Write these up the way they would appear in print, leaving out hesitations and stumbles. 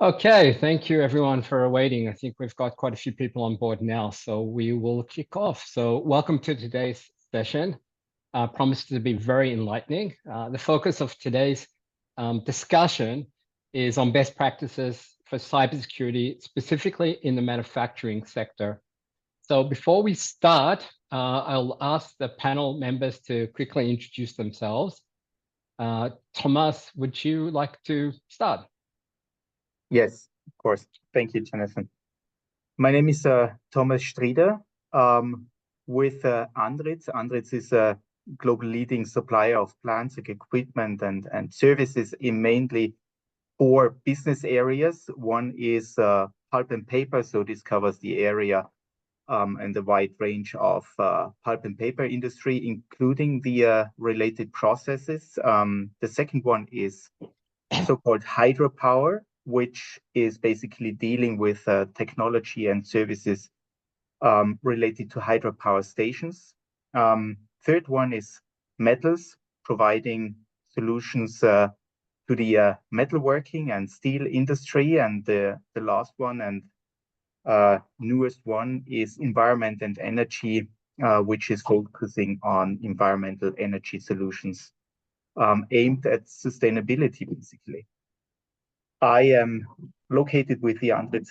Okay, thank you everyone for waiting. I think we've got quite a few people on board now, so we will kick off. So welcome to today's session. Promised to be very enlightening. The focus of today's discussion is on best practices for cybersecurity, specifically in the manufacturing sector. So before we start, I'll ask the panel members to quickly introduce themselves. Thomas, would you like to start? Yes, of course. Thank you, Jonathan. My name is Thomas Strieder with Andritz. Andritz is a global leading supplier of plants, like equipment and services in mainly 4 business areas. One is pulp and paper, so this covers the area and the wide range of pulp and paper industry, including the related processes. The second one is so-called hydropower, which is basically dealing with technology and services related to hydropower stations. Third one is metals, providing solutions to the metalworking and steel industry. And the last one and newest one is environment and energy, which is focusing on environmental energy solutions aimed at sustainability, basically. I am located with the Andritz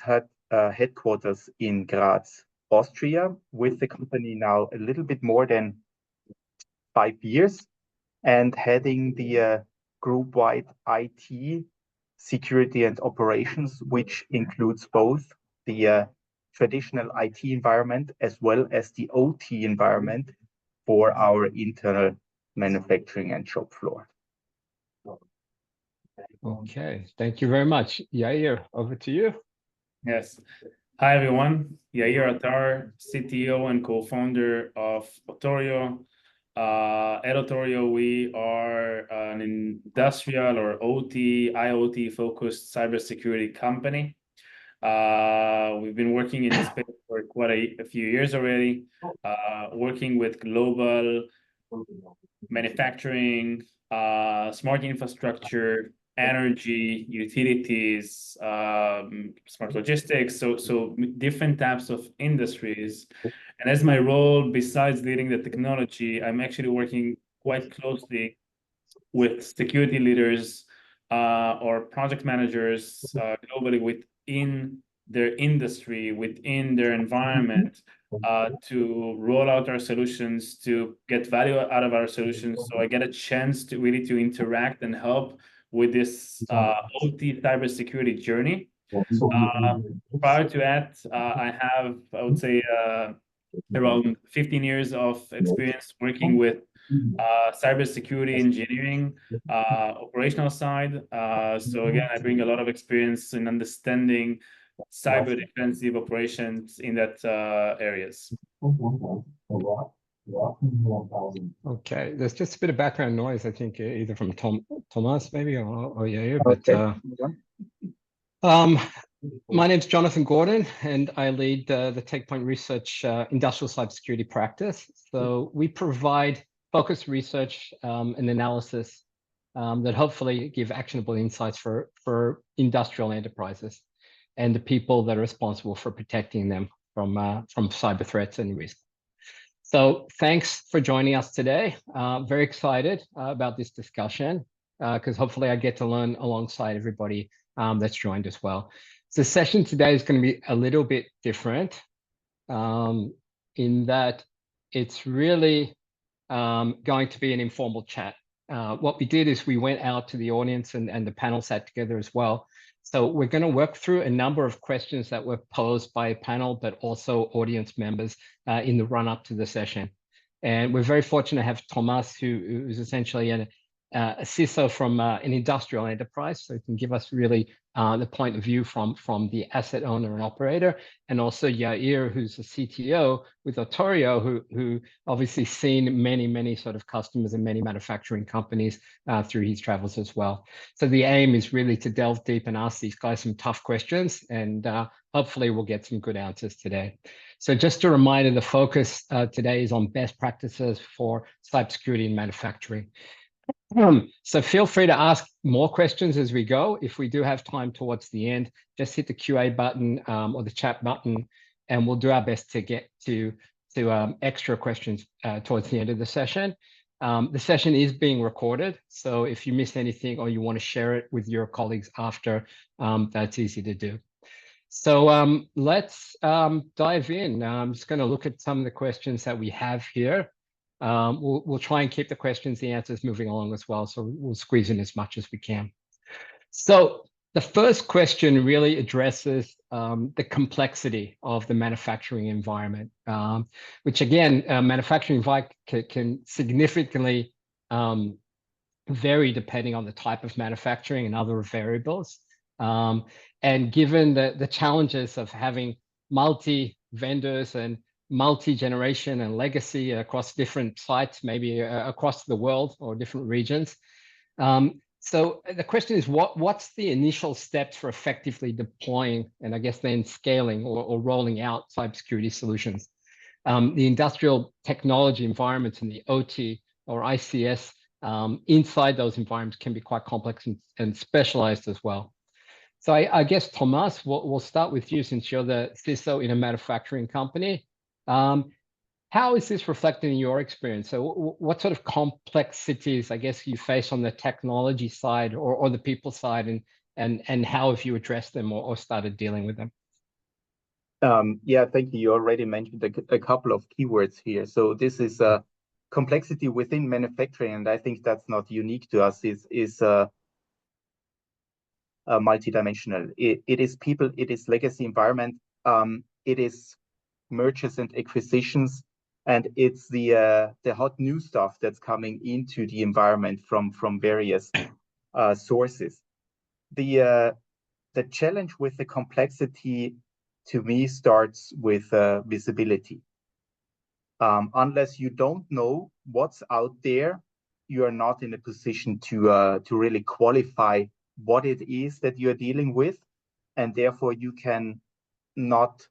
headquarters in Graz, Austria, with the company now a little bit more than 5 years, and heading the group-wide IT, security and operations, which includes both the traditional IT environment as well as the OT environment for our internal manufacturing and shop floor. Okay, thank you very much. Yair, over to you. Yes. Hi, everyone. Yair Attar, CTO and co-founder of Otorio. At Otorio, we are an industrial or OT, IoT-focused cybersecurity company. We've been working in this space for quite a few years already, working with global manufacturing, smart infrastructure, energy, utilities, smart logistics, so different types of industries. And as my role, besides leading the technology, I'm actually working quite closely with security leaders or project managers globally within their industry, within their environment, to roll out our solutions, to get value out of our solutions. So I get a chance to really interact and help with this OT cybersecurity journey. Prior to that, I have, I would say, around 15 years of experience working with cybersecurity engineering, operational side. So again, I bring a lot of experience in understanding cyber defensive operations in that areas. Okay, there's just a bit of background noise, I think, either from Thomas maybe or Yair, but my name's Jonathan Gordon, and I lead the TechPoint Research Industrial Cybersecurity practice. So we provide focused research and analysis that hopefully give actionable insights for industrial enterprises and the people that are responsible for protecting them from cyber threats and risks. So thanks for joining us today. Very excited about this discussion because hopefully I get to learn alongside everybody that's joined as well. So the session today is going to be a little bit different in that it's really going to be an informal chat. What we did is we went out to the audience and the panel sat together as well. So we're going to work through a number of questions that were posed by a panel, but also audience members in the run-up to the session. And we're very fortunate to have Thomas, who is essentially a CISO from an industrial enterprise, so he can give us really the point of view from the asset owner and operator, and also Yair, who's a CTO with Otorio, who obviously seen many sort of customers and many manufacturing companies through his travels as well. So the aim is really to delve deep and ask these guys some tough questions, and hopefully we'll get some good answers today. So just a reminder, the focus today is on best practices for cybersecurity in manufacturing. So feel free to ask more questions as we go. If we do have time towards the end, just hit the QA button or the chat button, and we'll do our best to get to extra questions towards the end of the session. The session is being recorded, so if you missed anything or you want to share it with your colleagues after, that's easy to do. So let's dive in. I'm just going to look at some of the questions that we have here. We'll try and keep the questions, the answers moving along as well, so we'll squeeze in as much as we can. So the first question really addresses the complexity of the manufacturing environment, which again, manufacturing can significantly vary depending on the type of manufacturing and other variables. And given the challenges of having multi-vendors and multi-generation and legacy across different sites, maybe across the world or different regions. So the question is, what's the initial steps for effectively deploying and I guess then scaling or rolling out cybersecurity solutions? The industrial technology environments and the OT or ICS inside those environments can be quite complex and specialized as well. So I guess, Thomas, we'll start with you since you're the CISO in a manufacturing company. How is this reflected in your experience? So what sort of complexities, I guess, you face on the technology side or the people side, and how have you addressed them or started dealing with them? Yeah, thank you. You already mentioned a couple of keywords here. So this is complexity within manufacturing, and I think that's not unique to us, is multidimensional. It is people, it is legacy environment, it is mergers and acquisitions, and it's the hot new stuff that's coming into the environment from various sources. The challenge with the complexity, to me, starts with visibility. Unless you don't know what's out there, you are not in a position to really qualify what it is that you're dealing with, and therefore you can not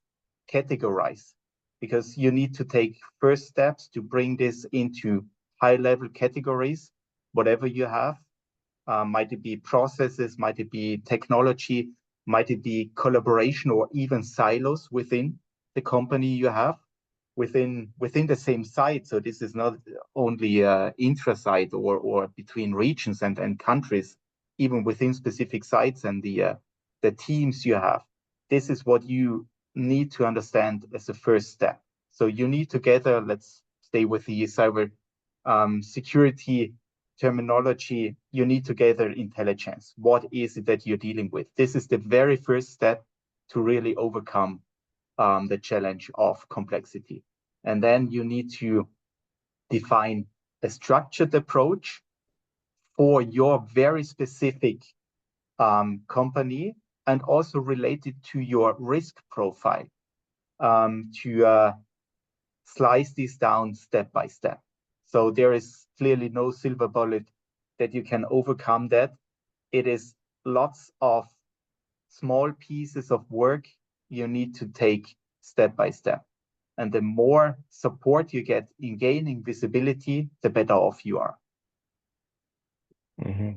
categorize, because you need to take first steps to bring this into high-level categories, whatever you have. Might it be processes, might it be technology, might it be collaboration or even silos within the company you have, within the same site. So this is not only intra-site or between regions and countries, even within specific sites and the teams you have. This is what you need to understand as a first step. So you need to gather, let's stay with the cyber security terminology, you need to gather intelligence. What is it that you're dealing with? This is the very first step to really overcome the challenge of complexity. And then you need to define a structured approach for your very specific company, and also related to your risk profile, to slice this down step by step. So there is clearly no silver bullet that you can overcome that. It is lots of small pieces of work you need to take step by step. And the more support you get in gaining visibility, the better off you are. Mm-hmm.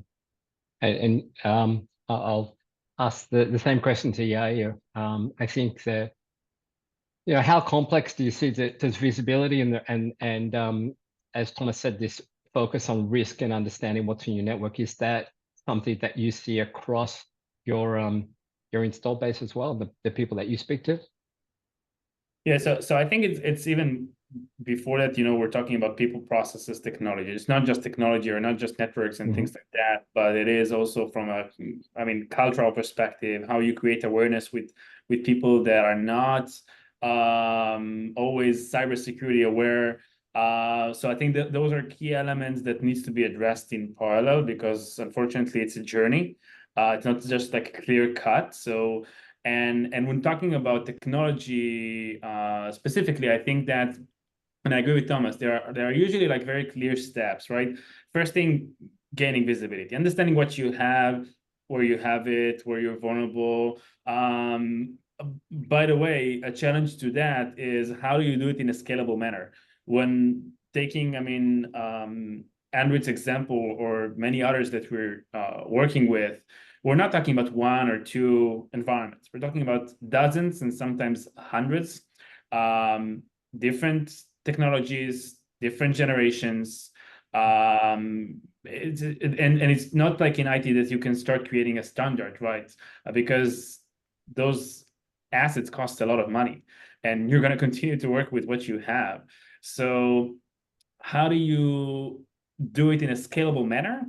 And I'll ask the same question to Yair. I think that, how complex do you see that there's visibility and as Thomas said, this focus on risk and understanding what's in your network, is that something that you see across your install base as well, the people that you speak to? Yeah, so I think it's even before that, we're talking about people, processes, technology. It's not just technology or not just networks and things like that, but it is also from a, cultural perspective, how you create awareness with people that are not always cybersecurity aware. So I think that those are key elements that needs to be addressed in parallel, because unfortunately it's a journey. It's not just like a clear cut. So and when talking about technology specifically, I think that, and I agree with Thomas, there are usually like very clear steps, right? First thing, gaining visibility, understanding what you have, where you have it, where you're vulnerable. By the way, a challenge to that is, how do you do it in a scalable manner? When taking, Android's example or many others that we're working with, we're not talking about one or two environments. We're talking about dozens and sometimes hundreds, different technologies, different generations. And it's not like in IT that you can start creating a standard, right? Because those assets cost a lot of money, and you're going to continue to work with what you have. So how do you do it in a scalable manner,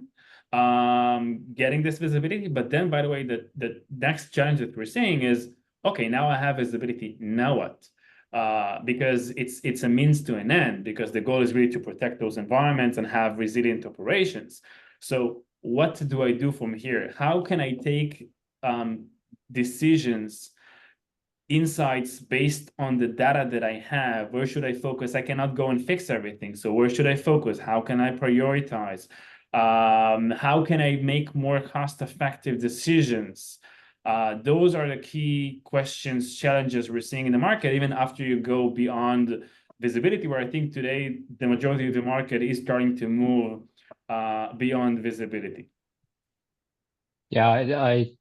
getting this visibility? But then, by the way, the next challenge that we're seeing is, okay, now I have visibility, now what? Because it's a means to an end, because the goal is really to protect those environments and have resilient operations. So what do I do from here? How can I take decisions, insights based on the data that I have? Where should I focus? I cannot go and fix everything. So where should I focus? How can I prioritize? How can I make more cost-effective decisions? Those are the key questions, challenges we're seeing in the market, even after you go beyond visibility, where I think today the majority of the market is starting to move beyond visibility. Yeah,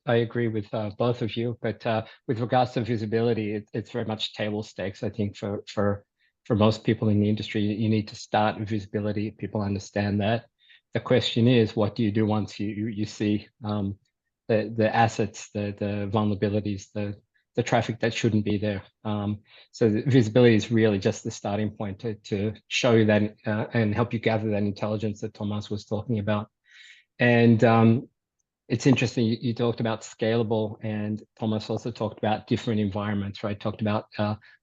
I agree with both of you, but with regards to visibility, it's very much table stakes. I think for most people in the industry, you need to start with visibility. People understand that. The question is, what do you do once you see the assets, the vulnerabilities, the traffic that shouldn't be there? So the visibility is really just the starting point to show you that and help you gather that intelligence that Thomas was talking about. And it's interesting, you talked about scalable, and Thomas also talked about different environments, right? Talked about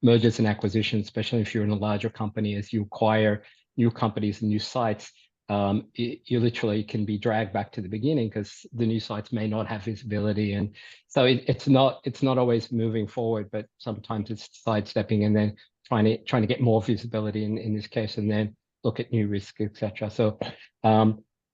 mergers and acquisitions, especially if you're in a larger company, as you acquire new companies and new sites, you literally can be dragged back to the beginning because the new sites may not have visibility. And so it's not always moving forward, but sometimes it's sidestepping and then trying to get more visibility in this case, and then look at new risks, etc. So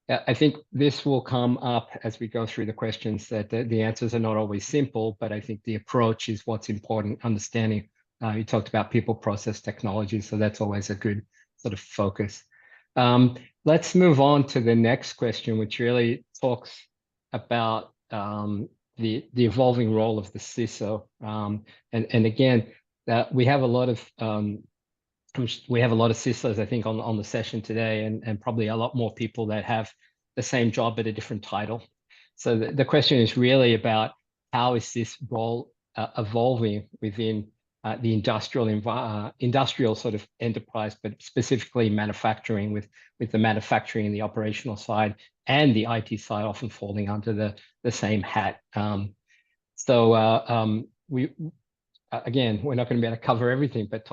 I think this will come up as we go through the questions, that the answers are not always simple, but I think the approach is what's important, understanding. You talked about people, process, technology, so that's always a good sort of focus. Let's move on to the next question, which really talks about the evolving role of the CISO. And again, we have a lot of CISOs, I think, on the session today, and probably a lot more people that have the same job but a different title. So the question is really about how is this role evolving within the industrial sort of enterprise, but specifically manufacturing, with the manufacturing and the operational side and the IT side often falling under the same hat. Again, we're not going to be able to cover everything, but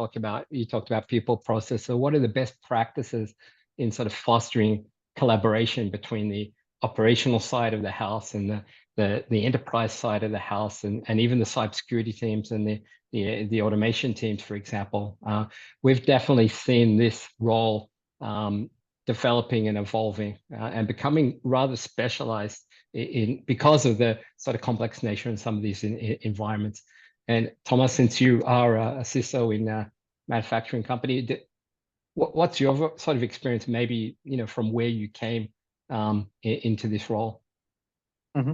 you talked about people, process. So what are the best practices in sort of fostering collaboration between the operational side of the house and the enterprise side of the house, and even the cybersecurity teams and the automation teams, for example? We've definitely seen this role developing and evolving and becoming rather specialized because of the sort of complex nature in some of these environments. And Thomas, since you are a CISO in a manufacturing company, what's your sort of experience, maybe, from where you came into this role? Mm-hmm.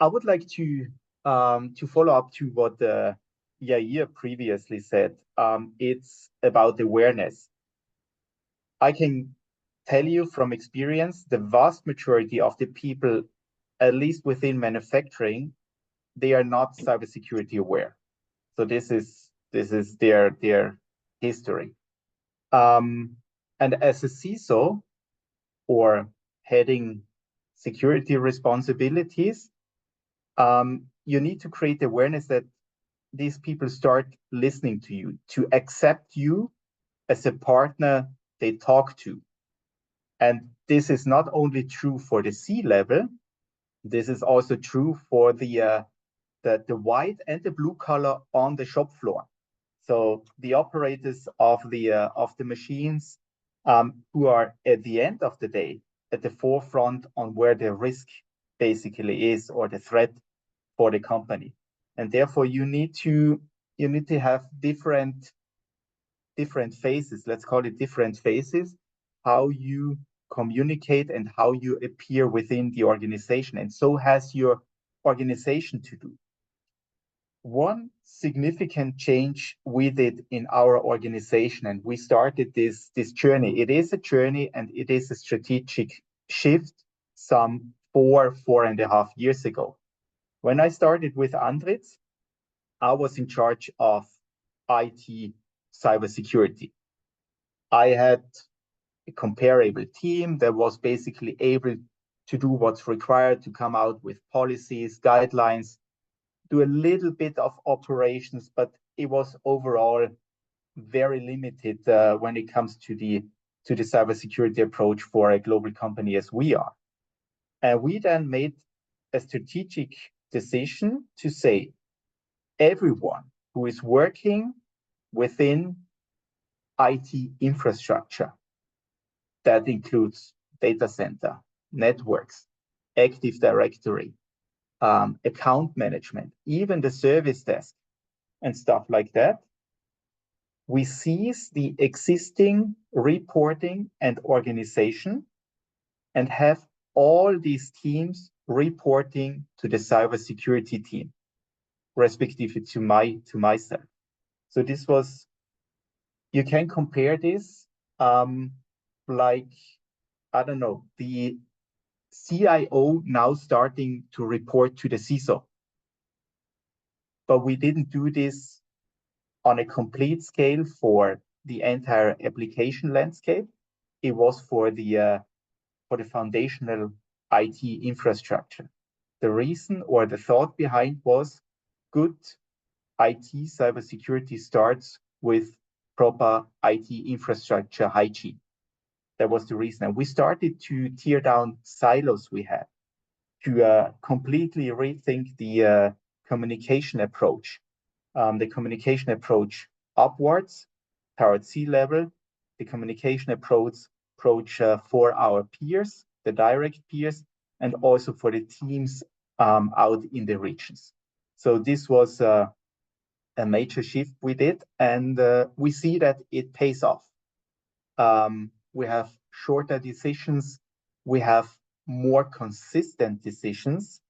I would like to follow up to what Yair previously said. It's about awareness. I can tell you from experience, the vast majority of the people, at least within manufacturing, they are not cybersecurity aware. So this is their history. And as a CISO or heading security responsibilities, you need to create awareness that these people start listening to you, to accept you as a partner they talk to. And this is not only true for the C-level, this is also true for the white and the blue collar on the shop floor. So the operators of the machines, who are at the end of the day at the forefront on where the risk basically is, or the threat for the company. And therefore you need to have different different phases, let's call it different phases, how you communicate and how you appear within the organization. And so has your organization to do. One significant change we did in our organization, and we started this journey. It is a journey and it is a strategic shift some 4.5 years ago. When I started with Andritz, I was in charge of IT cybersecurity. I had a comparable team that was basically able to do what's required to come out with policies, guidelines, do a little bit of operations, but it was overall very limited when it comes to the cybersecurity approach for a global company as we are. And we then made a strategic decision to say, everyone who is working within IT infrastructure, that includes data center, networks, Active Directory, account management, even the service desk and stuff like that, we cease the existing reporting and organization and have all these teams reporting to the cybersecurity team, respectively to myself. So this was, you can compare this like, I don't know, the CIO now starting to report to the CISO. But we didn't do this on a complete scale for the entire application landscape. It was for the foundational IT infrastructure. The reason or the thought behind was good IT cybersecurity starts with proper IT infrastructure hygiene. That was the reason. And we started to tear down silos we had, to completely rethink the communication approach. The communication approach upwards, towards C-level, the communication approach for our peers, the direct peers, and also for the teams out in the regions. So this was a major shift we did, and we see that it pays off. We have shorter decisions, we have more consistent decisions,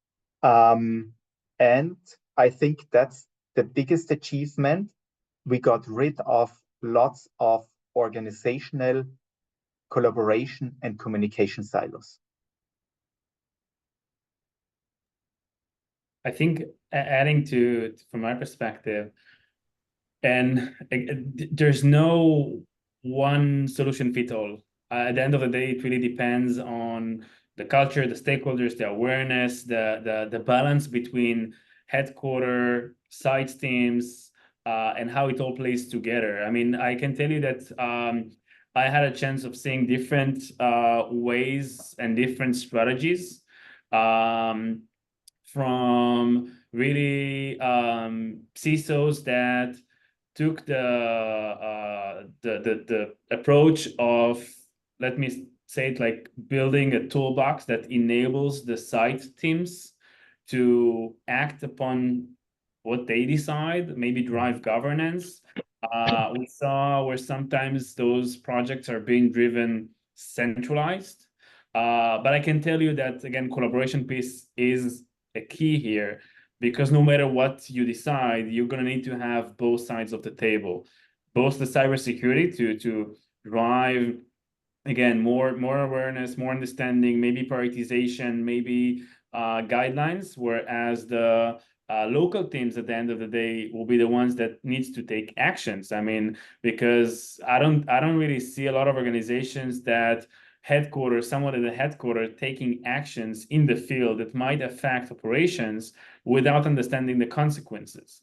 and I think that's the biggest achievement. We got rid of lots of organizational collaboration and communication silos. I think adding to, from my perspective, and there's no one solution fit all. At the end of the day, it really depends on the culture, the stakeholders, the awareness, the balance between headquarter, site teams, and how it all plays together. I mean, I can tell you that I had a chance of seeing different ways and different strategies, from really CISOs that took the approach of, let me say it, like building a toolbox that enables the site teams to act upon what they decide, maybe drive governance. We saw where sometimes those projects are being driven centralized. But I can tell you that, again, collaboration piece is a key here, because no matter what you decide, you're going to need to have both sides of the table, both the cybersecurity to drive, again, more awareness, more understanding, maybe prioritization, maybe guidelines, whereas the local teams at the end of the day will be the ones that needs to take actions. I mean, because I don't really see a lot of organizations that someone at the headquarters taking actions in the field that might affect operations without understanding the consequences.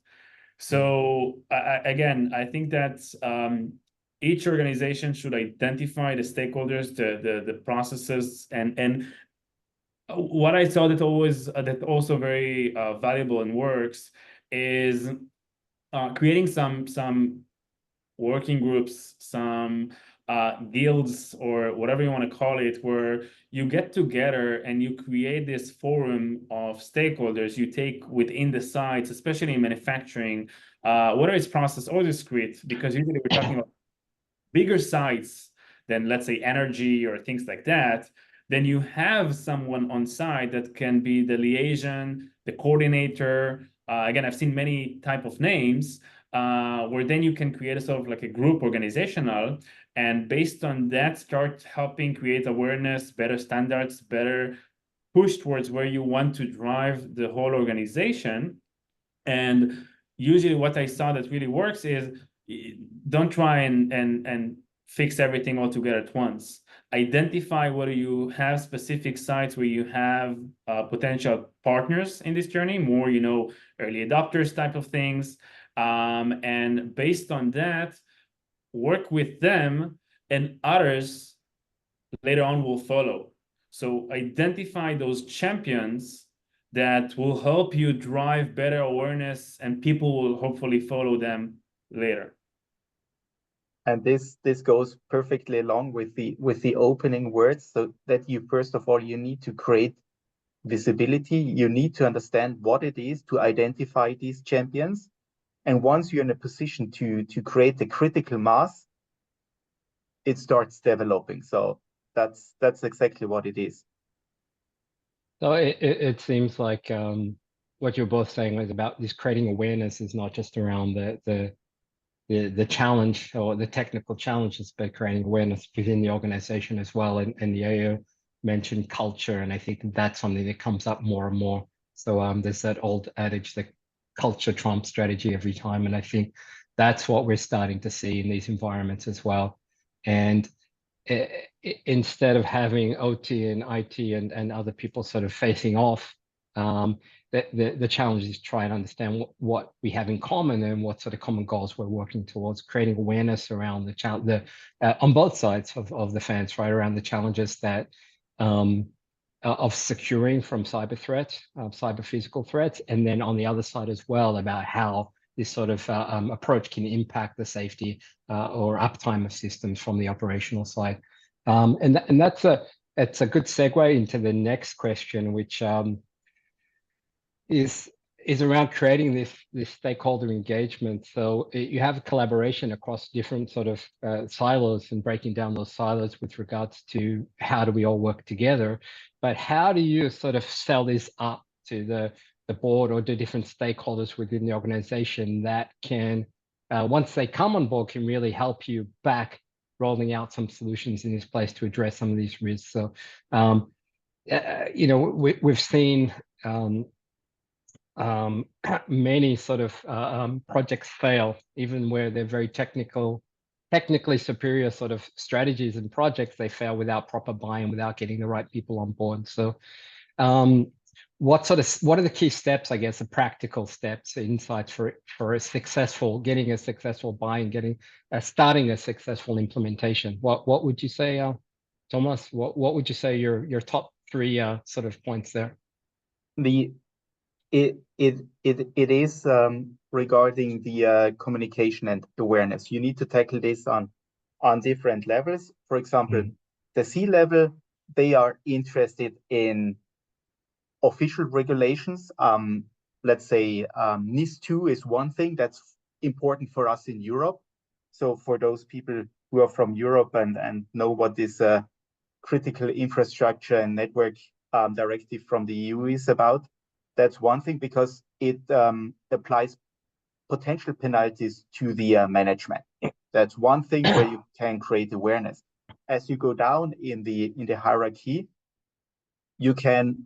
So again, I think that each organization should identify the stakeholders, the processes, and what I saw that also very valuable and works is creating some working groups, some guilds, or whatever you want to call it, where you get together and you create this forum of stakeholders you take within the sites, especially in manufacturing, whether it's process or discrete, because usually we're talking about bigger sites than, let's say, energy or things like that, then you have someone on site that can be the liaison, the coordinator. Again, I've seen many type of names where then you can create a sort of like a group organizational, and based on that, start helping create awareness, better standards, better push towards where you want to drive the whole organization. And usually what I saw that really works is don't try and fix everything all together at once. Identify whether you have specific sites where you have potential partners in this journey, more, early adopters type of things. And based on that, work with them, and others later on will follow. So identify those champions that will help you drive better awareness, and people will hopefully follow them later. And this goes perfectly along with the opening words, so that you, first of all, you need to create visibility. You need to understand what it is to identify these champions. And once you're in a position to create the critical mass, it starts developing. So that's exactly what it is. So it seems like what you're both saying is about this creating awareness is not just around the challenge or the technical challenges, but creating awareness within the organization as well. And the AO mentioned culture, and I think that's something that comes up more and more. So there's that old adage that culture trumps strategy every time, and I think that's what we're starting to see in these environments as well. And instead of having OT and IT and other people sort of facing off, the challenge is try and understand what we have in common and what sort of common goals we're working towards, creating awareness around on both sides of the fence, right, around the challenges that of securing from cyber threats, cyber physical threats, and then on the other side as well about how this sort of approach can impact the safety or uptime of systems from the operational side. And that's a good segue into the next question, which is around creating this stakeholder engagement. So you have a collaboration across different sort of silos and breaking down those silos with regards to how do we all work together, but how do you sort of sell this up to the board or the different stakeholders within the organization that can, once they come on board, can really help you back rolling out some solutions in this place to address some of these risks. So, we've seen many sort of projects fail, even where they're very technically superior sort of strategies and projects, they fail without proper buy-in, without getting the right people on board. So what are the key steps, I guess, the practical steps, insights for getting a successful buy-in, starting a successful implementation? What would you say, Thomas? What would you say your top three sort of points there? It is regarding the communication and awareness. You need to tackle this on different levels. For example, the C-level, they are interested in official regulations. Let's say NIS2 is one thing that's important for us in Europe. So for those people who are from Europe and know what this critical infrastructure and network directive from the EU is about, that's one thing, because it applies potential penalties to the management. That's one thing where you can create awareness. As you go down in the hierarchy, you can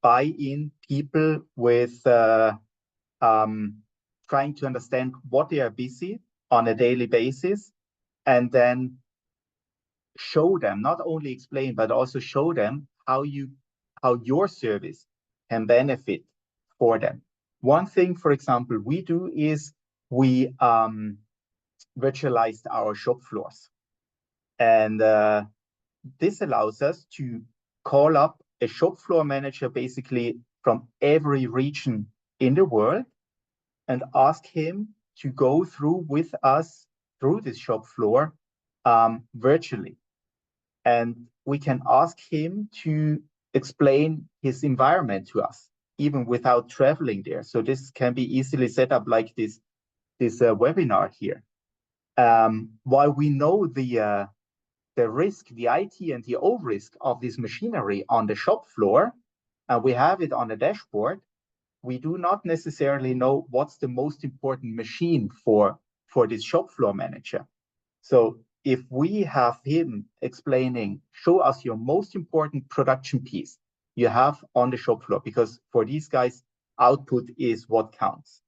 buy in people with trying to understand what they are busy on a daily basis, and then show them, not only explain, but also show them how your service can benefit for them. One thing, for example, we do is we virtualized our shop floors. And this allows us to call up a shop floor manager basically from every region in the world and ask him to go through with us through this shop floor virtually. And we can ask him to explain his environment to us, even without traveling there. So this can be easily set up like this webinar here. while we know the risk, the IT and the O risk of this machinery on the shop floor, and we have it on a dashboard, we do not necessarily know what's the most important machine for this shop floor manager. So if we have him explaining, show us your most important production piece you have on the shop floor, because for these guys, output is what counts.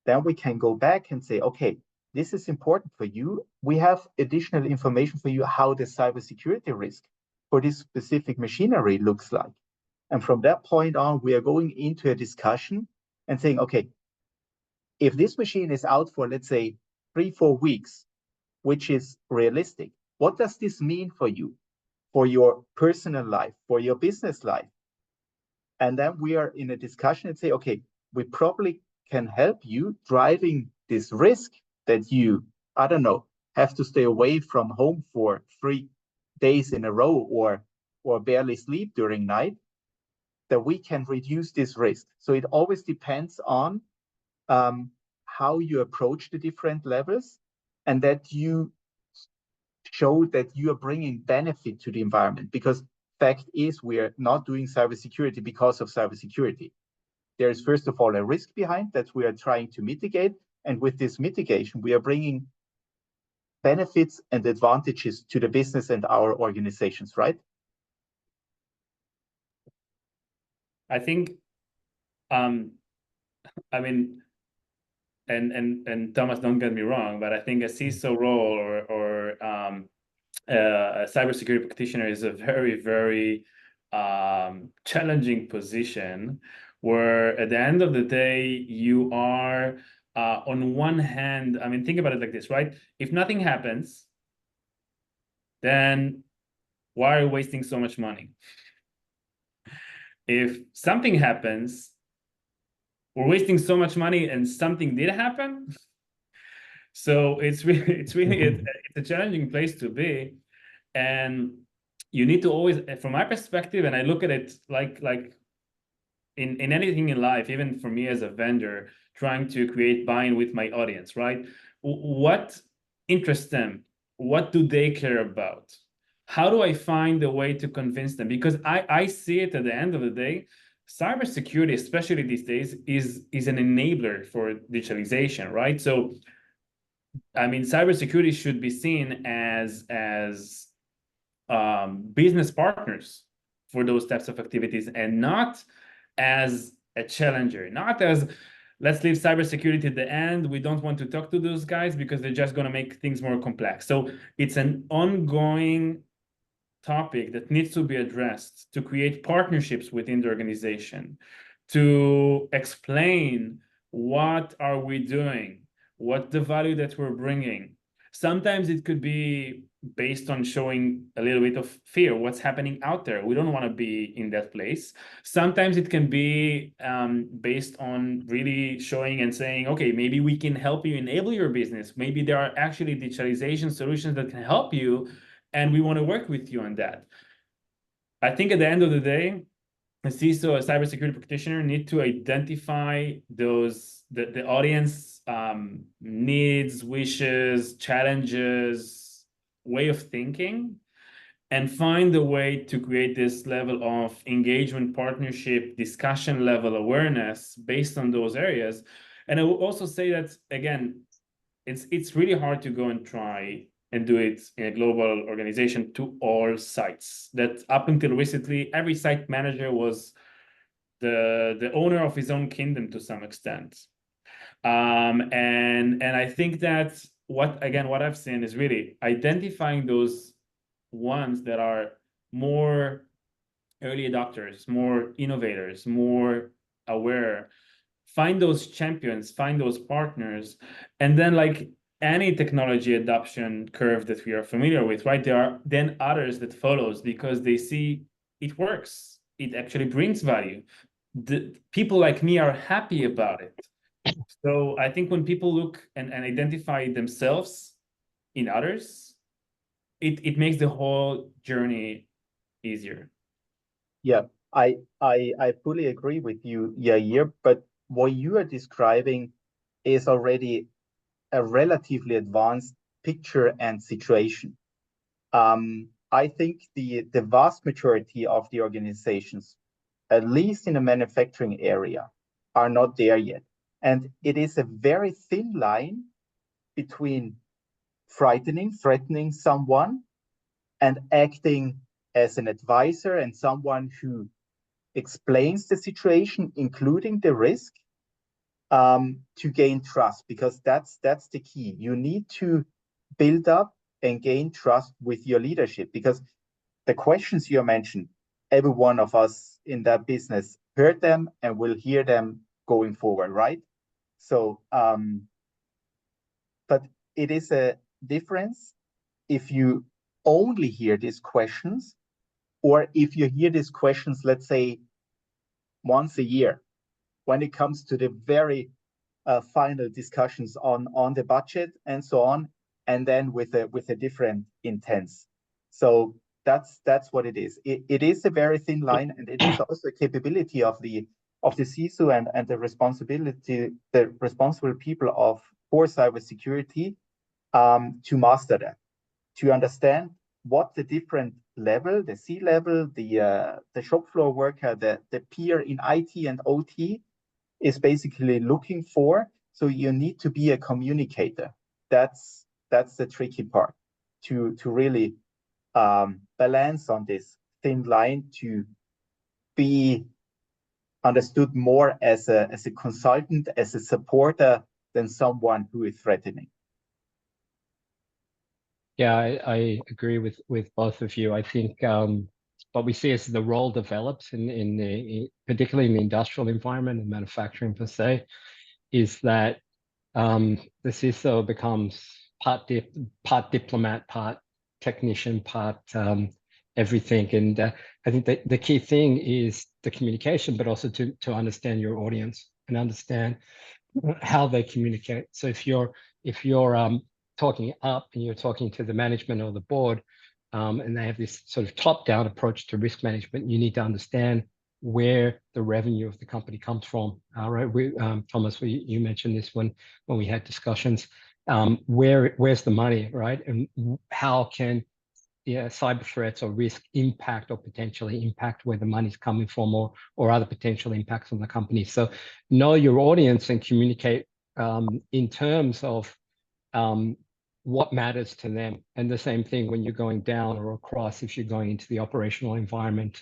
Then we can go back and say, okay, this is important for you. We have additional information for you how the cybersecurity risk for this specific machinery looks like. And from that point on, we are going into a discussion and saying, okay, if this machine is out for, let's say, 3-4 weeks, which is realistic, what does this mean for you, for your personal life, for your business life? And then we are in a discussion and say, okay, we probably can help you driving this risk that you, I don't know, have to stay away from home for 3 days in a row or barely sleep during night, that we can reduce this risk. So it always depends on how you approach the different levels, and that you show that you are bringing benefit to the environment. Because fact is, we are not doing cybersecurity because of cybersecurity. There is, first of all, a risk behind that we are trying to mitigate. And with this mitigation, we are bringing benefits and advantages to the business and our organizations, right? I think, I mean, and Thomas, don't get me wrong, but I think a CISO role or a cybersecurity practitioner is a very, very challenging position, where at the end of the day, you are on one hand, I mean, think about it like this, right? If nothing happens, then why are you wasting so much money? If something happens, we're wasting so much money, and something did happen. So it's really a challenging place to be, and you need to always, from my perspective, and I look at it like in anything in life, even for me as a vendor, trying to create buy-in with my audience, right? What interests them? What do they care about? How do I find a way to convince them? Because I see it at the end of the day, cybersecurity, especially these days, is an enabler for digitalization, right? So, I mean, cybersecurity should be seen as business partners for those types of activities, and not as a challenger, not as, let's leave cybersecurity at the end, we don't want to talk to those guys because they're just going to make things more complex. So it's an ongoing topic that needs to be addressed, to create partnerships within the organization, to explain what are we doing, what the value that we're bringing. Sometimes it could be based on showing a little bit of fear, what's happening out there. We don't want to be in that place. Sometimes it can be based on really showing and saying, okay, maybe we can help you enable your business. Maybe there are actually digitalization solutions that can help you, and we want to work with you on that. I think at the end of the day, a CISO, a cybersecurity practitioner, need to identify those, the audience needs, wishes, challenges, way of thinking, and find a way to create this level of engagement, partnership, discussion level awareness based on those areas. And I will also say that, again, it's really hard to go and try and do it in a global organization to all sites. That up until recently, every site manager was the owner of his own kingdom to some extent. And I think that what I've seen is really identifying those ones that are more early adopters, more innovators, more aware. Find those champions, find those partners, and then, like any technology adoption curve that we are familiar with, right? There are then others that follows because they see it works. It actually brings value. The people like me are happy about it. So I think when people look and identify themselves in others, it makes the whole journey easier. Yeah, I fully agree with you, Yair, but what you are describing is already a relatively advanced picture and situation. I think the vast majority of the organizations, at least in the manufacturing area, are not there yet. And it is a very thin line between threatening someone, and acting as an advisor and someone who explains the situation, including the risk, to gain trust, because that's the key. You need to build up and gain trust with your leadership, because the questions you mentioned, every one of us in that business heard them and will hear them going forward, right? So, but it is a difference if you only hear these questions, or if you hear these questions, let's say, once a year, when it comes to the very final discussions on the budget and so on, and then with a different intents. So that's what it is. It is a very thin line, and it is also a capability of the CISO and the responsible people for cybersecurity to master that, to understand what the different level, the C-level, the shop floor worker, the peer in IT and OT is basically looking for. So you need to be a communicator. That's the tricky part, to really balance on this thin line, to be understood more as a consultant, as a supporter, than someone who is threatening. Yeah, I agree with both of you. I think what we see as the role develops particularly in the industrial environment and manufacturing per se, is that the CISO becomes part diplomat, part technician, part everything. And I think that the key thing is the communication, but also to understand your audience and understand how they communicate. So if you're talking up and you're talking to the management or the board, and they have this sort of top-down approach to risk management, you need to understand where the revenue of the company comes from. Right, Thomas, you mentioned this when we had discussions. Where's the money, right? And how can cyber threats or risk impact or potentially impact where the money's coming from, or other potential impacts on the company. So know your audience and communicate in terms of what matters to them. And the same thing when you're going down or across, if you're going into the operational environment,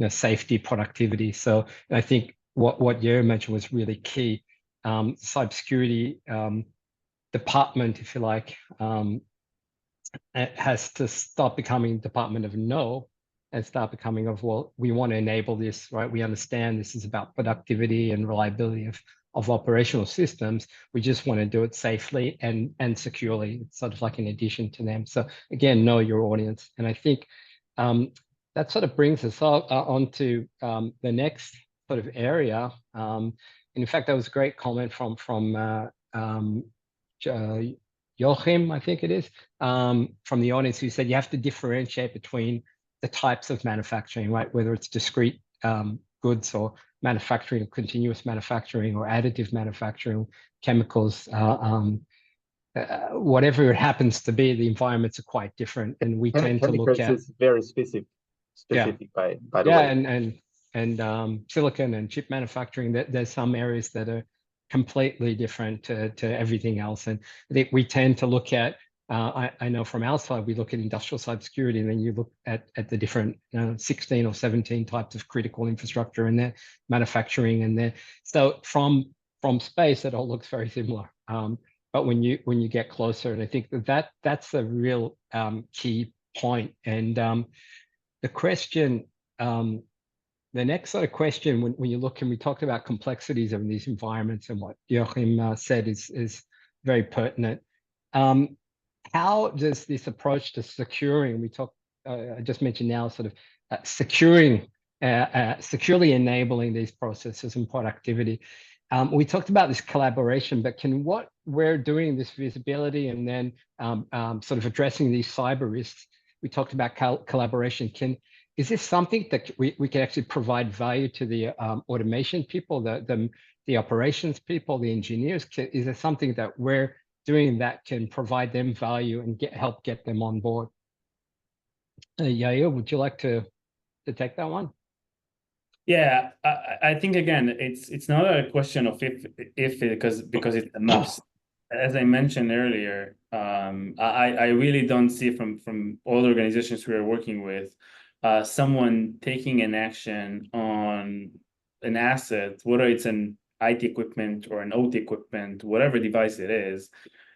safety, productivity. So I think what you mentioned was really key. Cybersecurity department, if you like, it has to stop becoming department of no and start becoming of, well, we want to enable this, right? We understand this is about productivity and reliability of operational systems. We just want to do it safely and securely. It's sort of like in addition to them. So again, know your audience. And I think that sort of brings us on to the next sort of area. And in fact, that was a great comment from Joachim, I think it is, from the audience, who said you have to differentiate between the types of manufacturing, right? Whether it's discrete goods or manufacturing, continuous manufacturing, or additive manufacturing, chemicals, whatever it happens to be, the environments are quite different, and we tend to look at. Is very specific by the way. And silicon and chip manufacturing. There's some areas that are completely different to everything else, and I think we tend to look at. I know from our side, we look at industrial cybersecurity, and then you look at the different 16 or 17 types of critical infrastructure in there, manufacturing in there. So from space, it all looks very similar. But when you get closer, and I think that's a real key point. And the question, the next sort of question, when you look, and we talked about complexities of these environments, and what Joachim said is very pertinent. How does this approach to securing, I just mentioned now, sort of securely enabling these processes and productivity. We talked about this collaboration, but what we're doing, this visibility, and then sort of addressing these cyber risks, we talked about collaboration. Is this something that we can actually provide value to the automation people, the operations people, the engineers? Is it something that we're doing that can provide them value and help get them on board. Yair, would you like to take that one? Yeah, I think again, it's not a question of if because it's a must. As I mentioned earlier, I really don't see from all the organizations we are working with, someone taking an action on an asset, whether it's an IT equipment or an OT equipment, whatever device it is,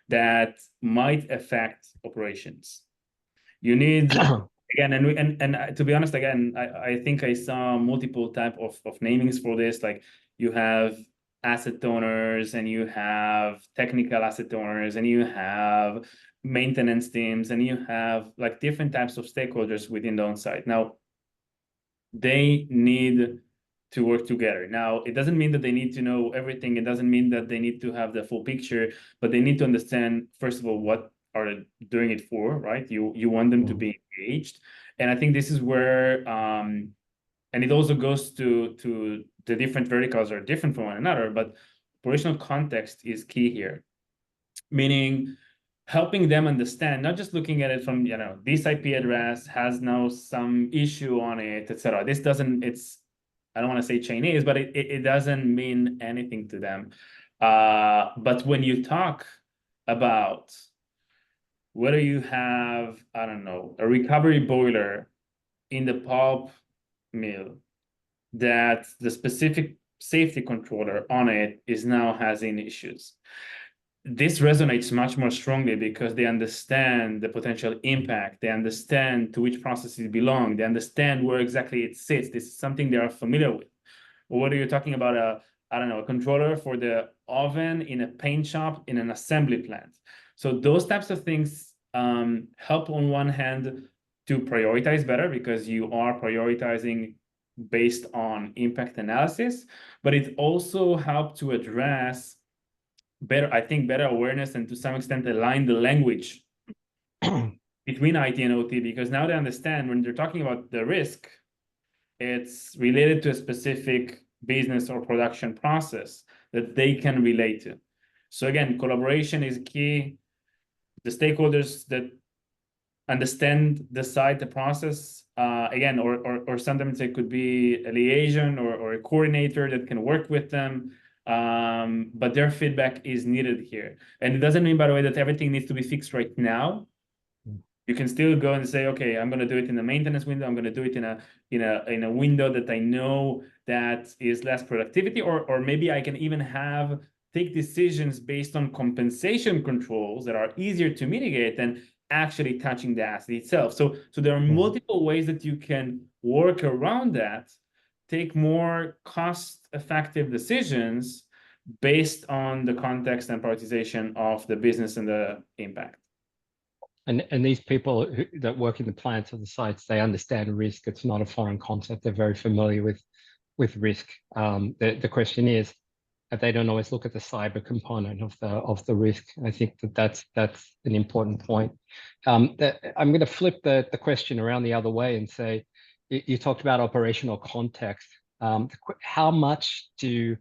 that might affect operations. You need again, and to be honest, again, I think I saw multiple type of namings for this. Like you have asset owners, and you have technical asset owners, and you have maintenance teams, and you have like different types of stakeholders within the on-site. Now, they need to work together. Now, it doesn't mean that they need to know everything. It doesn't mean that they need to have the full picture, but they need to understand, first of all, what are doing it for, right? You want them to be engaged. And I think this is where, and it also goes to the different verticals are different from one another, but operational context is key here. Meaning helping them understand, not just looking at it from, this IP address has now some issue on it, etc. This doesn't, I don't want to say Chinese, but it doesn't mean anything to them. But when you talk about whether you have, I don't know, a recovery boiler in the pulp mill that the specific safety controller on it is now having issues, this resonates much more strongly because they understand the potential impact. They understand to which processes belong. They understand where exactly it sits. This is something they are familiar with. Or whether you're talking about a controller for the oven in a paint shop in an assembly plant. So those types of things help on one hand to prioritize better because you are prioritizing based on impact analysis, but it also helps to address better awareness and to some extent align the language between IT and OT, because now they understand when they're talking about the risk, it's related to a specific business or production process that they can relate to. So again, collaboration is key. The stakeholders that understand the site, the process, again, or sometimes it could be a liaison or a coordinator that can work with them. But their feedback is needed here. And it doesn't mean, by the way, that everything needs to be fixed right now. You can still go and say, okay, I'm going to do it in the maintenance window. I'm going to do it in a window that I know that is less productivity, or maybe I can even take decisions based on compensation controls that are easier to mitigate than actually touching the asset itself. So there are multiple ways that you can work around that, take more cost-effective decisions based on the context and prioritization of the business and the impact. And these people that work in the plants or the sites, they understand risk. It's not a foreign concept. They're very familiar with risk. The question is, they don't always look at the cyber component of the risk. I think that's an important point. I'm going to flip the question around the other way and say, you talked about operational context. How much do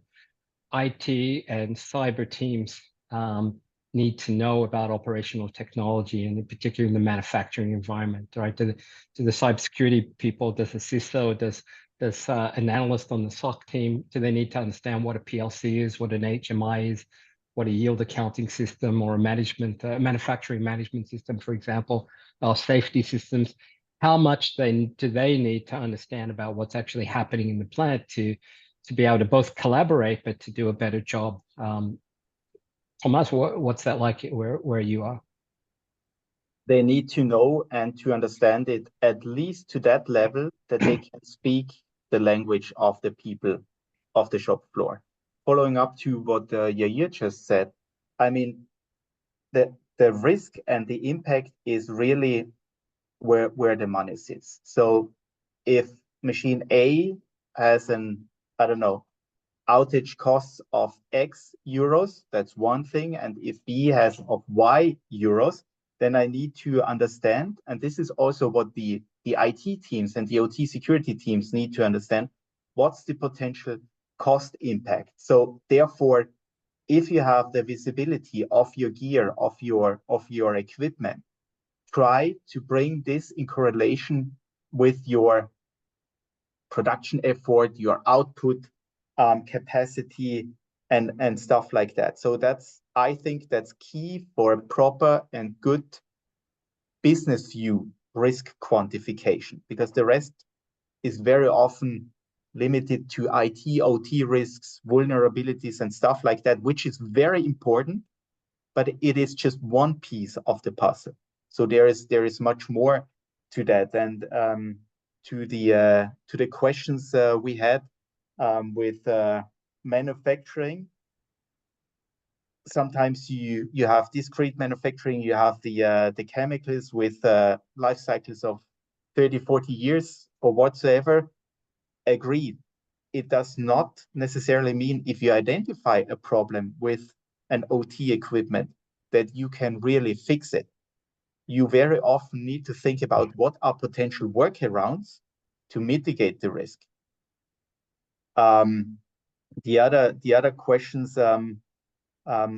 IT and cyber teams need to know about operational technology, and in particular in the manufacturing environment, right? Do the cybersecurity people, does the CISO, does an analyst on the SOC team, do they need to understand what a PLC is, what an HMI is, what a yield accounting system or a manufacturing management system, for example, safety systems? How much do they need to understand about what's actually happening in the plant to be able to both collaborate, but to do a better job? Thomas, what's that like where you are? They need to know and to understand it at least to that level that they can speak the language of the people of the shop floor. Following up to what Yair just said, I mean, the risk and the impact is really where the money sits. So if machine A has outage costs of X euros, that's one thing. And if B has of Y euros, then I need to understand, and this is also what the IT teams and the OT security teams need to understand, what's the potential cost impact. So therefore, if you have the visibility of your gear, of your equipment, try to bring this in correlation with your production effort, your output capacity, and stuff like that. So I think that's key for a proper and good business view risk quantification, because the rest is very often limited to IT, OT risks, vulnerabilities, and stuff like that, which is very important, but it is just one piece of the puzzle. So there is much more to that. And to the questions we had with manufacturing, sometimes you have discrete manufacturing, you have the chemicals with life cycles of 30, 40 years or whatsoever. Agreed. It does not necessarily mean if you identify a problem with an OT equipment that you can really fix it. You very often need to think about what are potential workarounds to mitigate the risk. The other questions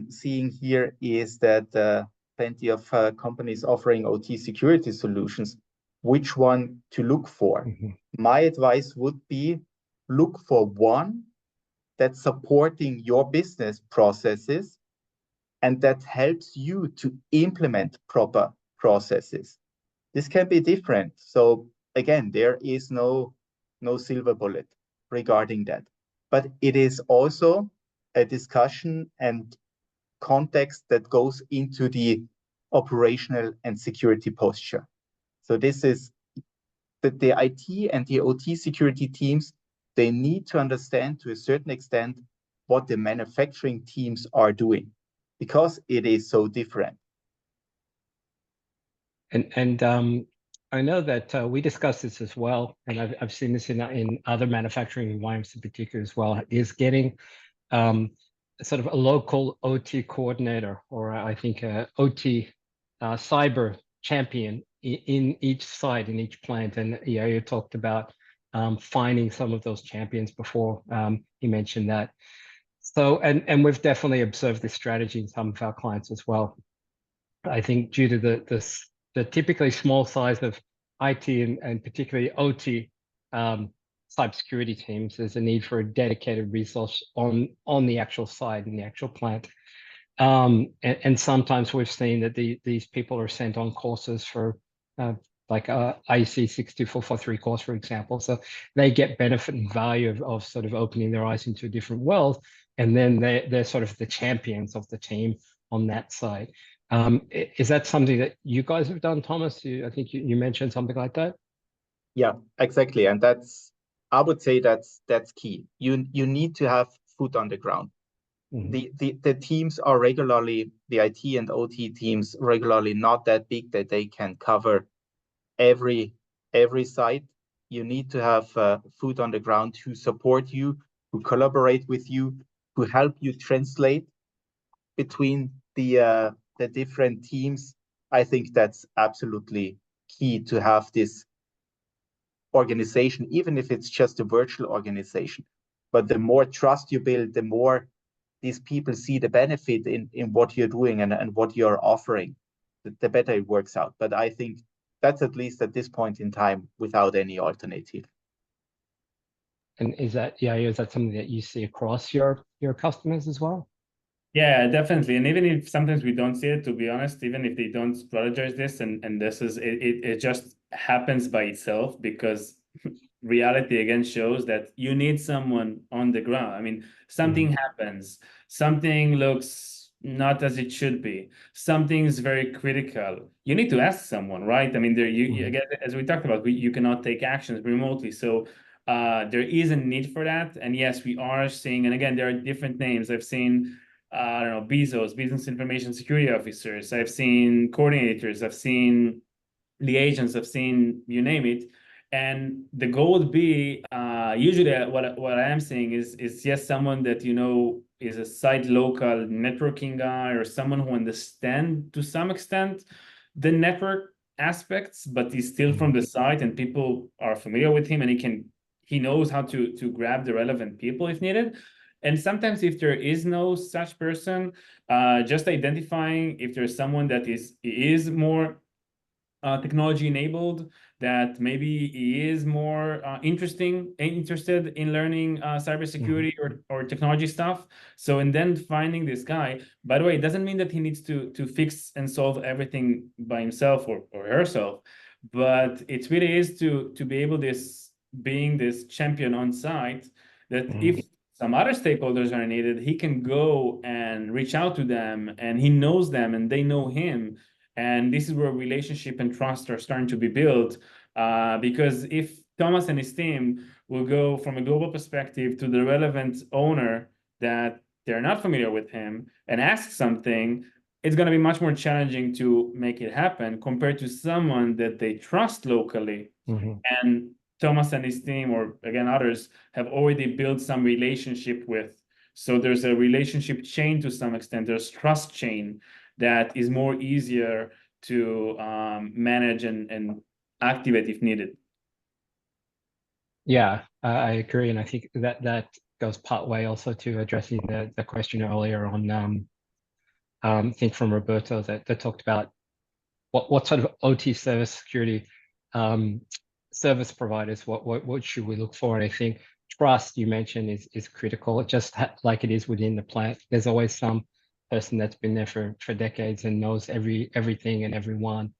seeing here is that plenty of companies offering OT security solutions. Which one to look for? My advice would be look for one that's supporting your business processes and that helps you to implement proper processes. This can be different. So again, there is no silver bullet regarding that. But it is also a discussion and context that goes into the operational and security posture. So this is that the IT and the OT security teams, they need to understand to a certain extent what the manufacturing teams are doing, because it is so different. And I know that we discussed this as well, and I've seen this in other manufacturing environments in particular as well, is getting sort of a local OT coordinator, or I think a OT cyber champion in each site, in each plant. And yeah, you talked about finding some of those champions before. You mentioned that. So, and we've definitely observed this strategy in some of our clients as well. I think due to the typically small size of IT and particularly OT cybersecurity teams, there's a need for a dedicated resource on the actual site, in the actual plant. And sometimes we've seen that these people are sent on courses for like IEC 62443 course, for example. So they get benefit and value of sort of opening their eyes into a different world. And then they're sort of the champions of the team on that side. Is that something that you guys have done, Thomas? I think you mentioned something like that. Yeah, exactly. And I would say that's key. You need to have foot on the ground. The teams are regularly, the IT and OT teams regularly not that big that they can cover every site. You need to have foot on the ground to support you, to collaborate with you, to help you translate between the different teams. I think that's absolutely key to have this organization, even if it's just a virtual organization. But the more trust you build, the more these people see the benefit in what you're doing and what you're offering, the better it works out. But I think that's at least at this point in time without any alternative. And is that something that you see across your customers as well? Yeah, definitely. And even if sometimes we don't see it, to be honest, even if they don't strategize this, and this is it just happens by itself, because reality again shows that you need someone on the ground. I mean, something happens, something looks not as it should be, something's very critical. You need to ask someone, right? I mean, you again, as we talked about, you cannot take actions remotely. So there is a need for that. And yes, we are seeing, and again, there are different names. I've seen I don't know, BISOs, business information security officers. I've seen coordinators, I've seen liaisons, I've seen you name it. And the goal would be usually what I am seeing is yes, someone that is a site local networking guy, or someone who understands to some extent the network aspects, but he's still from the site and people are familiar with him, and he knows how to grab the relevant people if needed. And sometimes if there is no such person, just identifying if there's someone that is more technology enabled, that maybe he is more interested in learning cybersecurity or technology stuff. So, and then finding this guy, by the way, it doesn't mean that he needs to fix and solve everything by himself or herself, but it really is to be able being this champion on site, that if some other stakeholders are needed, he can go and reach out to them, and he knows them and they know him. And this is where relationship and trust are starting to be built. Because if Thomas and his team will go from a global perspective to the relevant owner that they're not familiar with him and ask something, it's going to be much more challenging to make it happen compared to someone that they trust locally. And Thomas and his team, or again, others, have already built some relationship with. So there's a relationship chain to some extent. There's trust chain that is more easier to manage and activate if needed. Yeah, I agree. And I think that goes part way also to addressing the question earlier on, I think from Roberto, that talked about what sort of OT service security service providers, what should we look for? And I think trust, you mentioned, is critical. It just like it is within the plant. There's always some person that's been there for decades and knows everything and everyone.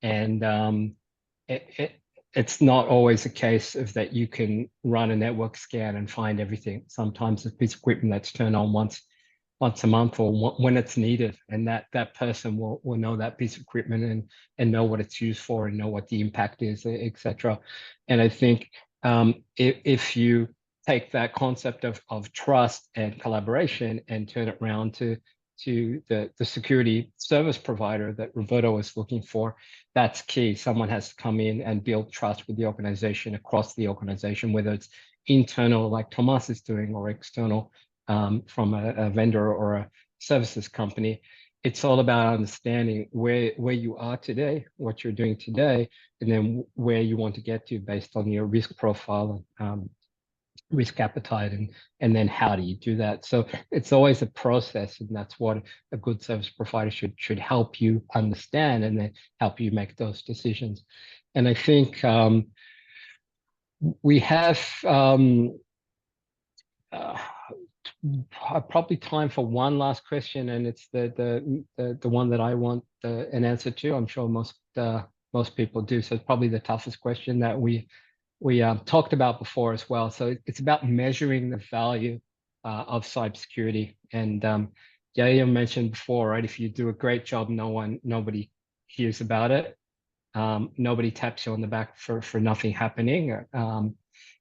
And it's not always a case of that you can run a network scan and find everything. Sometimes it's a piece of equipment that's turned on once a month or when it's needed, and that person will know that piece of equipment and know what it's used for and know what the impact is, etc. And I think if you take that concept of trust and collaboration and turn it around to the security service provider that Roberto was looking for, that's key. Someone has to come in and build trust with the organization, across the organization, whether it's internal like Thomas is doing or external from a vendor or a services company. It's all about understanding where you are today, what you're doing today, and then where you want to get to based on your risk profile, risk appetite, and then how do you do that? So it's always a process, and that's what a good service provider should help you understand and then help you make those decisions. And I think we have probably time for one last question, and it's the one that I want an answer to. I'm sure most people do. So it's probably the toughest question that we talked about before as well. So it's about measuring the value of cybersecurity. And Yair mentioned before, right? If you do a great job, nobody hears about it. Nobody taps you on the back for nothing happening.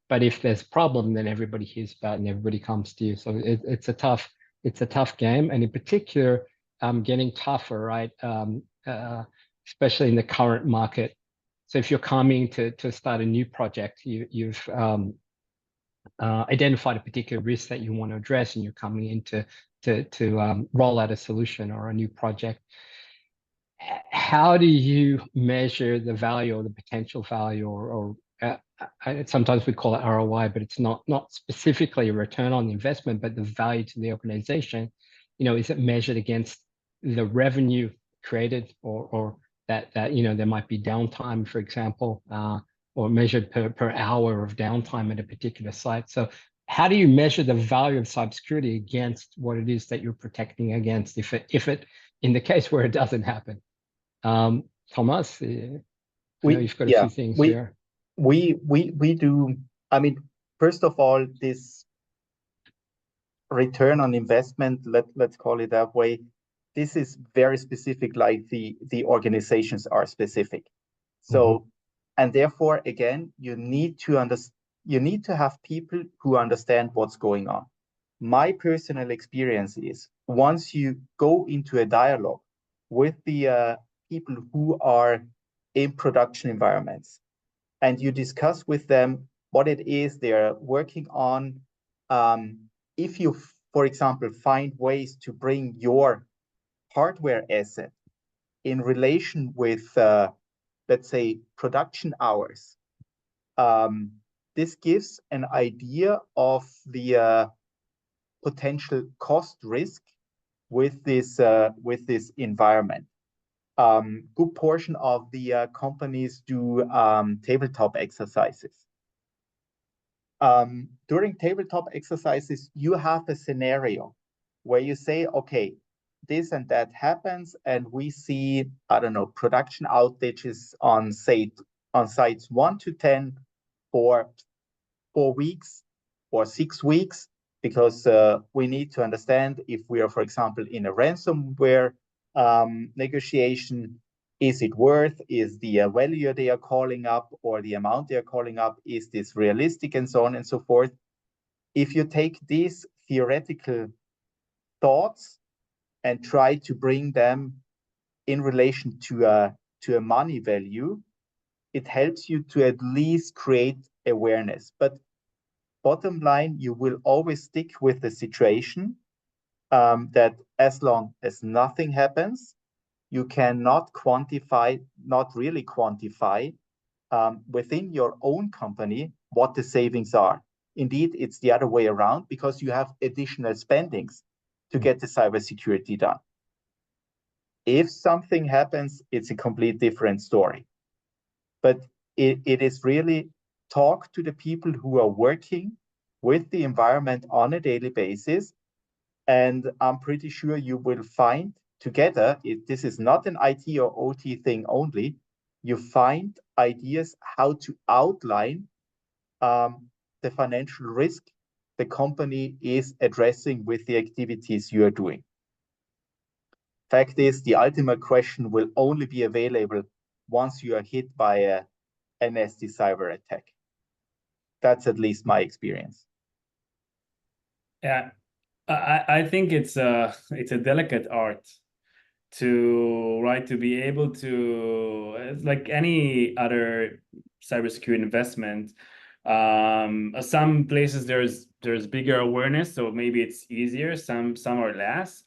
But if there's a problem, then everybody hears about it and everybody comes to you. So it's a tough game, and in particular, getting tougher, right? Especially in the current market. So if you're coming to start a new project, you've identified a particular risk that you want to address, and you're coming in to roll out a solution or a new project. How do you measure the value or the potential value, or sometimes we call it ROI, but it's not specifically a return on the investment, but the value to the organization? Is it measured against the revenue created, or that there might be downtime, for example, or measured per hour of downtime at a particular site? So how do you measure the value of cybersecurity against what it is that you're protecting against, if it in the case where it doesn't happen? Thomas, I know you've got a few things here. We do. I mean, first of all, this return on investment, let's call it that way, this is very specific, like the organizations are specific. So, and therefore, again, you need to have people who understand what's going on. My personal experience is, once you go into a dialogue with the people who are in production environments, and you discuss with them what it is they're working on, if you, for example, find ways to bring your hardware asset in relation with, let's say, production hours, this gives an idea of the potential cost risk with this environment. Good portion of the companies do tabletop exercises. During tabletop exercises, you have a scenario where you say, okay, this and that happens, and we see, I don't know, production outages on sites 1 to 10 for 4 weeks or 6 weeks, because we need to understand if we are, for example, in a ransomware negotiation, is it worth, is the value they are calling up or the amount they are calling up, is this realistic, and so on and so forth. If you take these theoretical thoughts and try to bring them in relation to a money value, it helps you to at least create awareness. But bottom line, you will always stick with the situation that as long as nothing happens, you cannot quantify, not really quantify within your own company what the savings are. Indeed, it's the other way around, because you have additional spendings to get the cybersecurity done. If something happens, it's a complete different story. But it is really talk to the people who are working with the environment on a daily basis. And I'm pretty sure you will find together, this is not an IT or OT thing only, you find ideas how to outline the financial risk the company is addressing with the activities you are doing. Fact is, the ultimate question will only be available once you are hit by a nasty cyber attack. That's at least my experience. Yeah, I think it's a delicate art to be able to, like any other cybersecurity investment. Some places there's bigger awareness, so maybe it's easier. Some are less.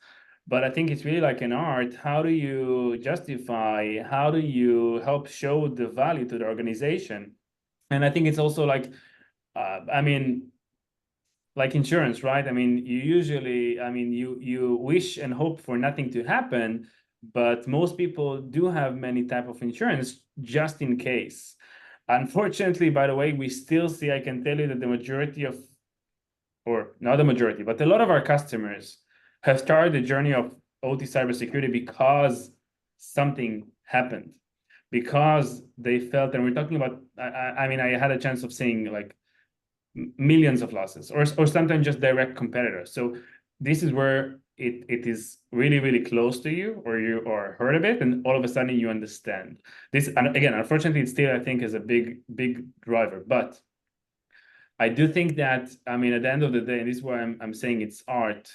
But I think it's really like an art. How do you justify? How do you help show the value to the organization? And I think it's also like, I mean, like insurance, right? I mean, you usually, I mean, you wish and hope for nothing to happen, but most people do have many type of insurance just in case. Unfortunately, by the way, we still see, I can tell you that the majority of, or not the majority, but a lot of our customers have started the journey of OT cybersecurity because something happened, because they felt, and we're talking about, I mean, I had a chance of seeing like millions of losses, or sometimes just direct competitors. So this is where it is really, really close to you, or you heard of it, and all of a sudden you understand this. And again, unfortunately, it still, I think, is a big driver. But I do think that, I mean, at the end of the day, and this is why I'm saying it's art,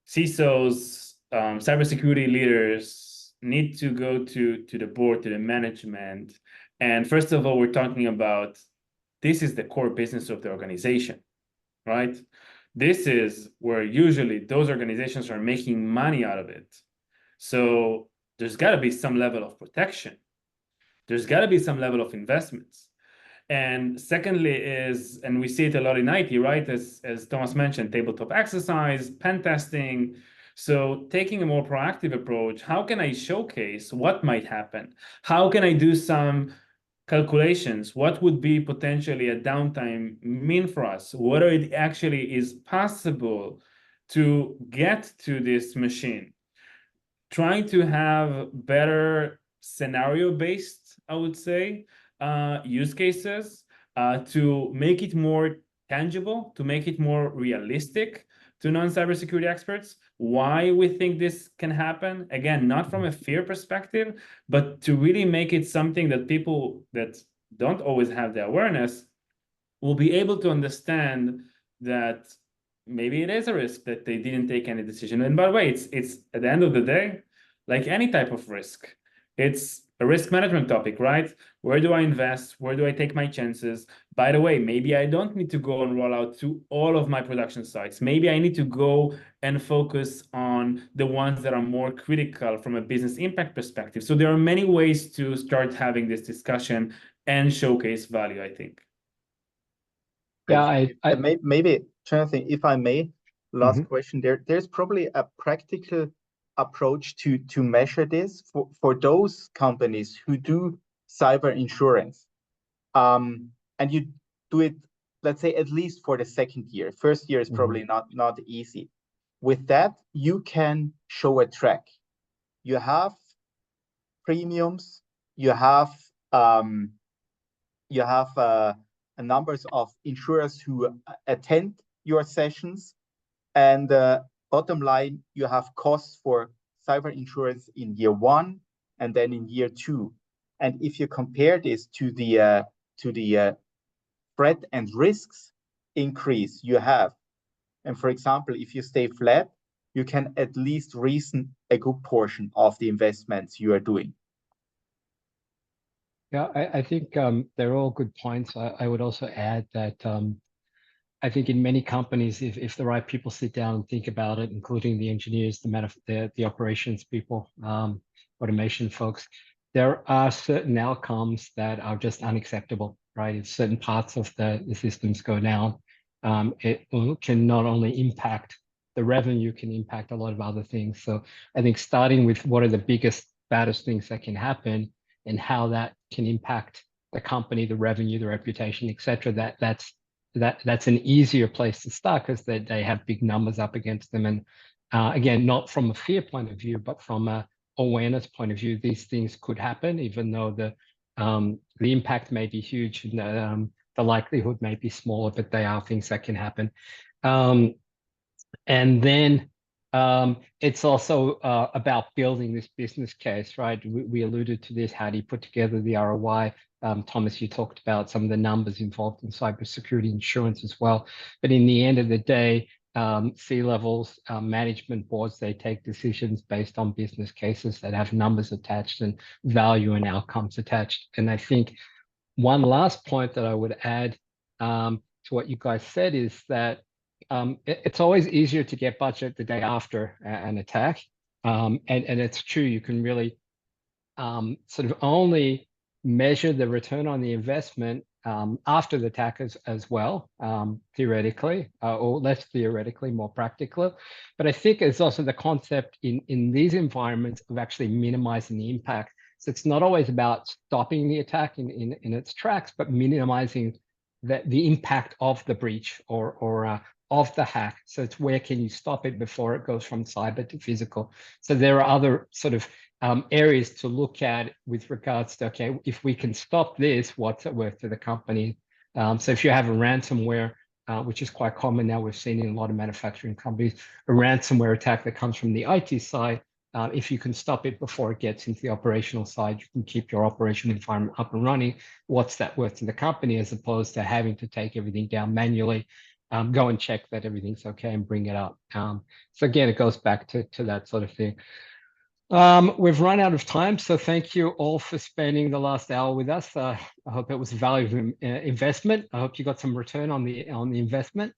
CISOs, cybersecurity leaders need to go to the board, to the management. And first of all, we're talking about, this is the core business of the organization, right? This is where usually those organizations are making money out of it. So there's got to be some level of protection. There's got to be some level of investments. And secondly is, and we see it a lot in IT, right? As Thomas mentioned, tabletop exercise, pen testing. So taking a more proactive approach, how can I showcase what might happen? How can I do some calculations? What would be potentially a downtime mean for us? Whether it actually is possible to get to this machine? Trying to have better scenario-based, I would say, use cases to make it more tangible, to make it more realistic to non-cybersecurity experts, why we think this can happen. Again, not from a fear perspective, but to really make it something that people that don't always have the awareness will be able to understand that maybe it is a risk that they didn't take any decision. And by the way, it's at the end of the day, like any type of risk, it's a risk management topic, right? Where do I invest? Where do I take my chances? By the way, maybe I don't need to go and roll out to all of my production sites. Maybe I need to go and focus on the ones that are more critical from a business impact perspective. So there are many ways to start having this discussion and showcase value, I think. Yeah, maybe, Jonathan, if I may, last question. There's probably a practical approach to measure this for those companies who do cyber insurance. And you do it, let's say, at least for the second year. First year is probably not easy. With that, you can show a track. You have premiums, you have numbers of insurers who attend your sessions, and bottom line, you have costs for cyber insurance in year 1 and then in year 2. And if you compare this to the threat and risks increase you have, and for example, if you stay flat, you can at least reason a good portion of the investments you are doing. Yeah, I think they're all good points. I would also add that I think in many companies, if the right people sit down and think about it, including the engineers, the operations people, automation folks, there are certain outcomes that are just unacceptable, right? If certain parts of the systems go down, it can not only impact the revenue, can impact a lot of other things. So I think starting with what are the biggest, baddest things that can happen and how that can impact the company, the revenue, the reputation, etc. That's an easier place to start because they have big numbers up against them. And again, not from a fear point of view, but from a awareness point of view, these things could happen, even though the impact may be huge and the likelihood may be smaller, but they are things that can happen. And then it's also about building this business case, right? We alluded to this. How do you put together the ROI? Thomas, you talked about some of the numbers involved in cybersecurity insurance as well. But in the end of the day, C-levels, management boards, they take decisions based on business cases that have numbers attached and value and outcomes attached. And I think one last point that I would add to what you guys said is that it's always easier to get budget the day after an attack. And it's true, you can really sort of only measure the return on the investment after the attack as well, theoretically, or less theoretically, more practical. But I think it's also the concept in these environments of actually minimizing the impact. So it's not always about stopping the attack in its tracks, but minimizing the impact of the breach or of the hack. So it's where can you stop it before it goes from cyber to physical. So there are other sort of areas to look at with regards to, okay, if we can stop this, what's it worth to the company? So if you have a ransomware, which is quite common now, we've seen in a lot of manufacturing companies, a ransomware attack that comes from the IT side, if you can stop it before it gets into the operational side, you can keep your operational environment up and running. What's that worth to the company, as opposed to having to take everything down manually, go and check that everything's okay and bring it up. So again, it goes back to that sort of thing. We've run out of time, so thank you all for spending the last hour with us. I hope it was a valuable investment. I hope you got some return on the investment.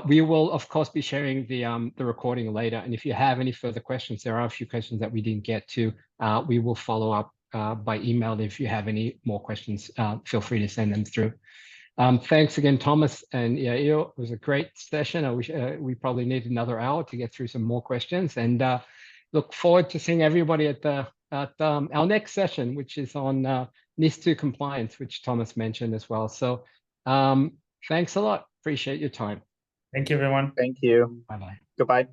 We will, of course, be sharing the recording later. And if you have any further questions, there are a few questions that we didn't get to. We will follow up by email. If you have any more questions, feel free to send them through. Thanks again, Thomas and Yair. It was a great session. I wish we probably need another hour to get through some more questions, and look forward to seeing everybody at our next session, which is on NIS2 compliance, which Thomas mentioned as well. So thanks a lot. Appreciate your time. Thank you, everyone. Thank you. Bye-bye. Goodbye.